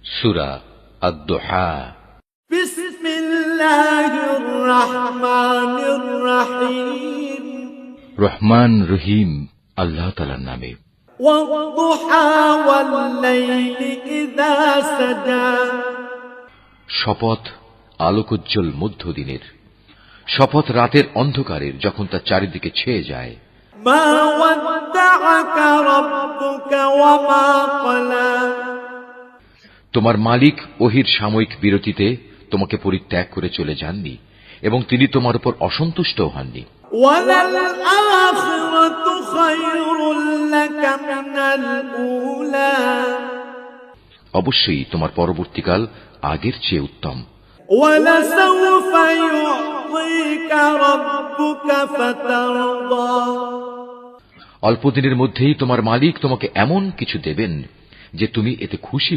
সূরা আদ-দুহা। বিসমিল্লাহির রহমানির রহিম। রহমান রহিম আল্লাহ তাআলার নামে। ওয়াদ-দুহা ওয়াল-লাইলি ইযা সাজা। শপথ আলোকোজ্জ্বল মধ্যদিনের, শপথ রাতের অন্ধকারের যখন তা চারিদিকে ছেয়ে যায়। মা ওয়াদ্দাআকা রাব্বুকা ওয়া মা ক্বালা। তোমার মালিক ওহীর সাময়িক বিরতিতে তোমাকে পরিত্যাগ করে চলে যাননি এবং তিনি তোমার উপর অসন্তুষ্ট হননি। ওয়ালাল আখিরাতু খায়রুল লাকা মিনাল উলা। অবশ্যই তোমার পরবর্তীকাল আগের চেয়ে উত্তম। ওয়ালাসাউফা ইউ'তিকা রাব্বুকা ফাতারদা। অল্পদিনের মধ্যেই তোমার মালিক তোমাকে এমন কিছু দেবেন যে তুমি এতে খুশি